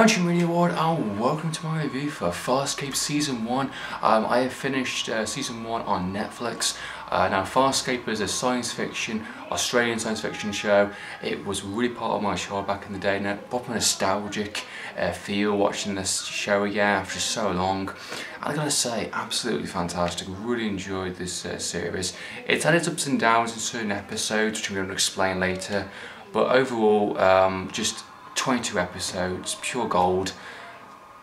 Mansion Radio Award and welcome to my review for Farscape Season 1. I have finished Season 1 on Netflix. Now Farscape is a Australian science fiction show. It was really part of my show back in the day, proper nostalgic feel watching this show again after so long. And I gotta say, absolutely fantastic, really enjoyed this series. It's had its ups and downs in certain episodes, which I'm going to explain later, but overall just 22 episodes, pure gold,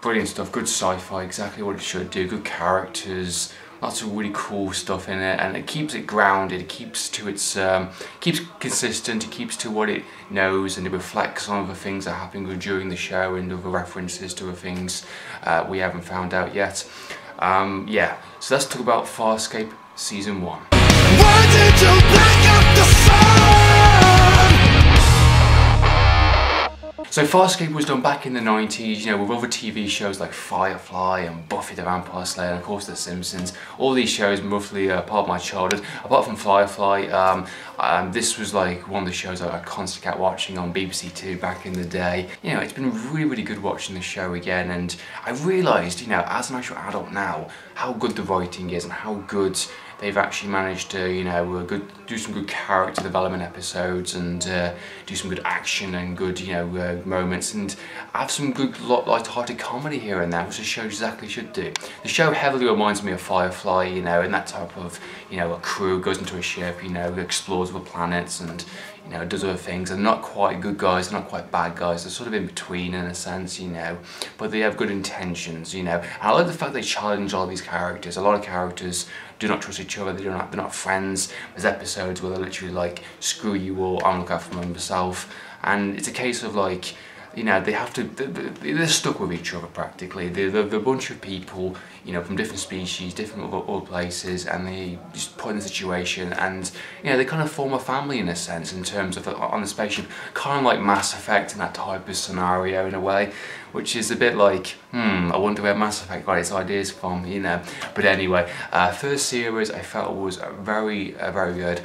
brilliant stuff, good sci-fi, exactly what it should do, good characters, lots of really cool stuff in it, and it keeps it grounded, it keeps to its, keeps consistent, it keeps to what it knows, and it reflects on other things that happen during the show and other references to other things we haven't found out yet. Yeah, so let's talk about Farscape Season 1. Why did you black out the sun? So Farscape was done back in the 90s, you know, with other TV shows like Firefly and Buffy the Vampire Slayer and of course The Simpsons. All these shows were roughly part of my childhood. Apart from Firefly, this was like one of the shows that I constantly kept watching on BBC Two back in the day. You know, it's been really good watching the show again, and I realised, you know, as an actual adult now, how good the writing is and how good they've actually managed to, you know, do some good character development episodes and do some good action and good, you know, moments, and have some good light-hearted comedy here and there, which the show exactly should do. The show heavily reminds me of Firefly, you know, and that type of, you know, a crew goes into a ship, you know, explores other planets and, you know, does other things. They're not quite good guys, they're not quite bad guys, they're sort of in between in a sense, you know, but they have good intentions, you know. And I like the fact they challenge all these characters. A lot of characters do not trust each other, they're not friends. There's episodes where they're literally like, screw you all, I'm looking out for myself. And it's a case of like, you know, they have to, they're stuck with each other practically. They're a bunch of people, you know, from different species, different other places, and they just put in a situation, and, you know, they kind of form a family in a sense in terms of on the spaceship, kind of like Mass Effect in that type of scenario in a way, which is a bit like, I wonder where Mass Effect got its ideas from, you know. But anyway, first series I felt was very good.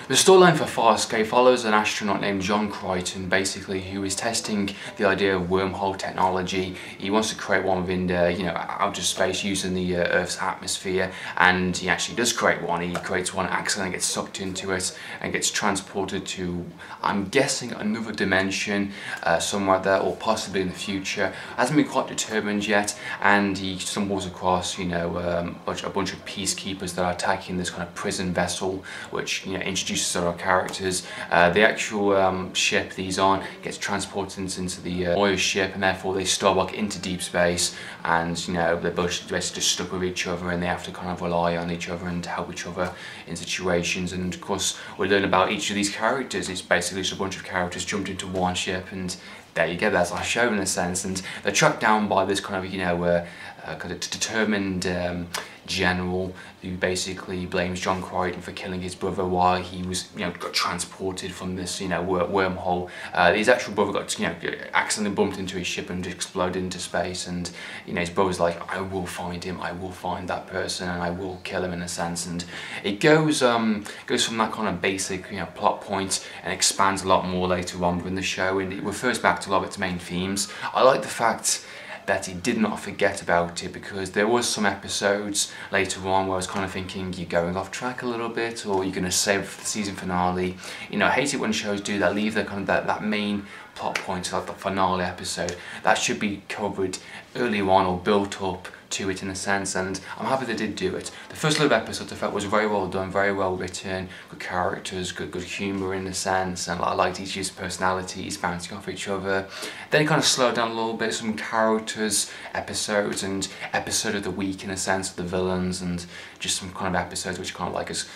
The storyline for Farscape follows an astronaut named John Crichton, basically, who is testing the idea of wormhole technology. He wants to create one within the, you know, outer space using the Earth's atmosphere, and he actually does create one. He creates one, accidentally gets sucked into it and gets transported to, I'm guessing, another dimension somewhere there, or possibly in the future. Hasn't been quite determined yet, and he stumbles across, you know, a bunch of peacekeepers that are attacking this kind of prison vessel, which, you know, introduces our characters. The actual ship that he's on gets transported into the oil ship, and therefore they starbuck into deep space, and, you know, they're both basically just stuck with each other, and they have to kind of rely on each other and help each other in situations. And of course we learn about each of these characters. It's basically just a bunch of characters jumped into one ship, and there you go, that's our show in a sense. And they're tracked down by this kind of, you know, kind of determined general who basically blames John Crichton for killing his brother while he was, you know, got transported from this, you know, wormhole. His actual brother got, you know, accidentally bumped into his ship and exploded into space, and, you know, his brother's like, I will find him, I will find that person, and I will kill him in a sense. And it goes from that kind of basic, you know, plot point and expands a lot more later on within the show, and it refers back to a lot of its main themes. I like the fact that he did not forget about it, because there was some episodes later on where I was kind of thinking, you're going off track a little bit, or you're going to save for the season finale. You know, I hate it when shows do that, leave the kind of that main plot point, like the finale episode. That should be covered early on or built up to it in a sense, and I'm happy they did do it. The first little episode I felt was very well done, very well written, good characters, good humour in a sense, and I liked each of his personalities bouncing off each other. Then it kind of slowed down a little bit, some characters, episodes, and episode of the week in a sense, of the villains, and just some kind of episodes which kind of like us,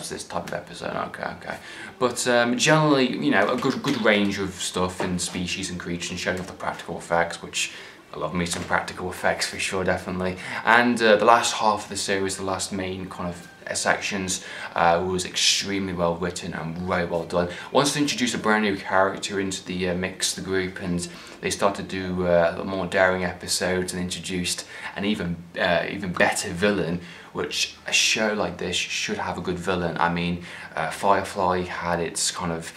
this type of episode, okay. But generally, you know, a good range of stuff and species and creatures, and showing off the practical effects, which I love me some practical effects for sure, definitely. And the last half of the series, the last main kind of sections, was extremely well written and very well done. Once they introduced a brand new character into the mix, the group, and they started to do a lot more daring episodes and introduced an even better villain, which a show like this should have a good villain. I mean, Firefly had its kind of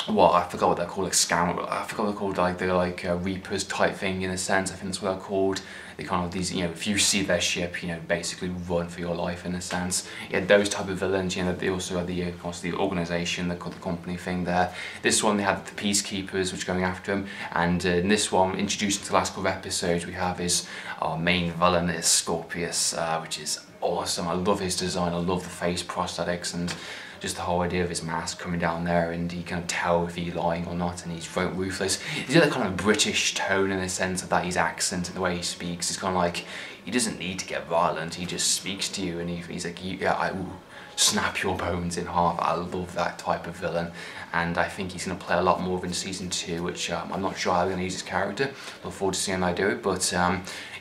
I forgot what they're called, like I forgot what they're called, like they're like Reapers type thing in a sense. I think that's what they're called. They kind of these, you know, if you see their ship, you know, basically run for your life in a sense. Yeah, those type of villains. You know, they also had the, of course, the organisation, the company thing there. This one they had the peacekeepers, which are going after him, and in this one, introduced into the last couple of episodes, we have his our main villain is Scorpius, which is awesome. I love his design. I love the face prosthetics and just the whole idea of his mask coming down there, and you can tell if he's lying or not, and he's very ruthless. He's got that kind of British tone in the sense of that his accent and the way he speaks. He's kind of like, he doesn't need to get violent, he just speaks to you, and he's like, yeah, I will snap your bones in half. I love that type of villain, and I think he's going to play a lot more of in season 2, which I'm not sure how they're going to use his character. Look forward to seeing how they do it, but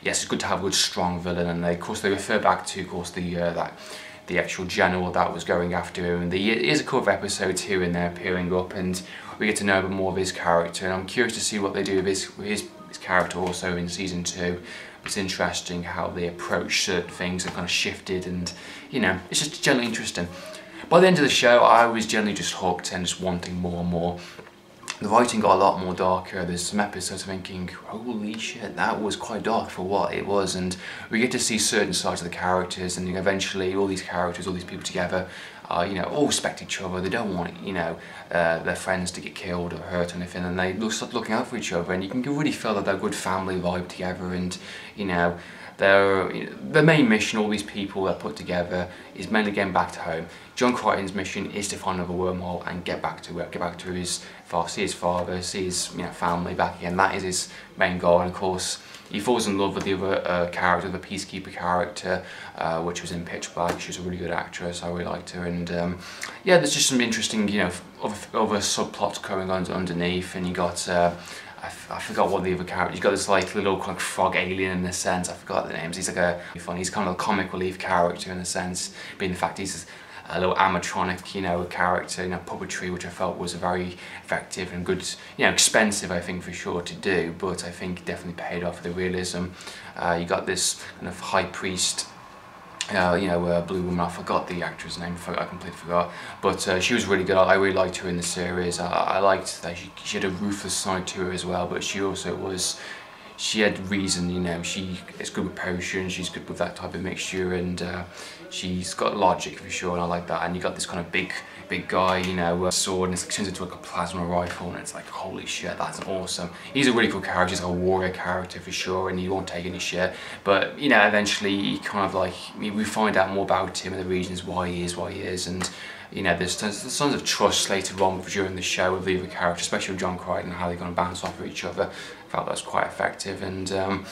yes, it's good to have a good strong villain, and of course they refer back to, of course, the actual general that was going after him. And there's a couple of episodes here and there appearing up, and we get to know a bit more of his character, and I'm curious to see what they do with his character also in season 2. It's interesting how they approach certain things and kind of shifted, and you know, it's just generally interesting. By the end of the show, I was generally just hooked and just wanting more and more. The writing got a lot more darker. There's some episodes thinking, holy shit, that was quite dark for what it was, and we get to see certain sides of the characters, and eventually all these characters, all these people together, you know, all respect each other. They don't want, you know, their friends to get killed or hurt or anything, and they start looking out for each other, and you can really feel that they're a good family vibe together, and you know, the main mission, all these people are put together, is mainly getting back to home. John Crichton's mission is to find another wormhole and get back to his father, see his family back again. That is his main goal, and of course he falls in love with the other character, the peacekeeper character, which was in Pitch Black. She's a really good actress. I really liked her, and yeah, there's just some interesting, you know, other subplots going on underneath, and you got. I forgot what the other character. You've got this like little kind of frog alien in a sense. I forgot the names. He's like he's kind of a comic relief character in a sense, being the fact he's a little animatronic, you know, character, you know, puppetry, which I felt was very effective and good, you know, expensive I think for sure to do, but I think definitely paid off the realism. You got this kind of high priest. You know, blue woman, I forgot the actress name, I completely forgot, but she was really good. I really liked her in the series. I liked that she had a ruthless side to her as well, but she also was, she had reason, you know, she is good with potions, she's good with that type of mixture, and she's got logic for sure, and I like that. And you got this kind of big guy, you know, sword, and it turns into like a plasma rifle, and it's like, holy shit, that's awesome. He's a really cool character. He's like a warrior character for sure, and he won't take any shit, but you know, eventually he kind of like, we find out more about him and the reasons why he is, and you know, there's tons of trust later on during the show with the other characters, especially with John Crichton, and how they're going to bounce off of each other. I felt that was quite effective, and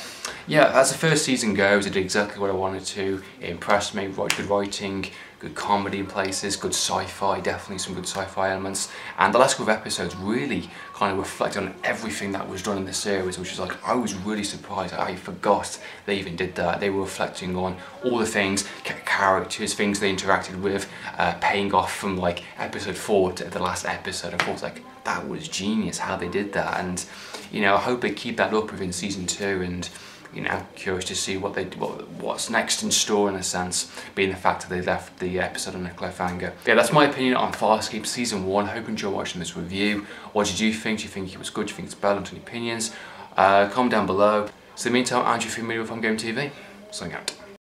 yeah, as the first season goes, it did exactly what I wanted to. It impressed me. Good writing, good comedy in places, good sci-fi, definitely some good sci-fi elements, and the last couple of episodes really kind of reflected on everything that was done in the series, which is like, I was really surprised. I forgot they even did that. They were reflecting on all the things, characters, things they interacted with, paying off from like episode 4 to the last episode. I thought like, that was genius how they did that, and you know, I hope they keep that up within season 2, and you know, curious to see what's next in store in a sense, being the fact that they left the episode on a cliffhanger. Yeah, that's my opinion on Farscape season 1. Hope you enjoyed watching this review. What did you think? Do you think it was good? Do you think it's bad? Any opinions? Comment down below. So in the meantime, Andrew from Media with Home Game TV. Signing out.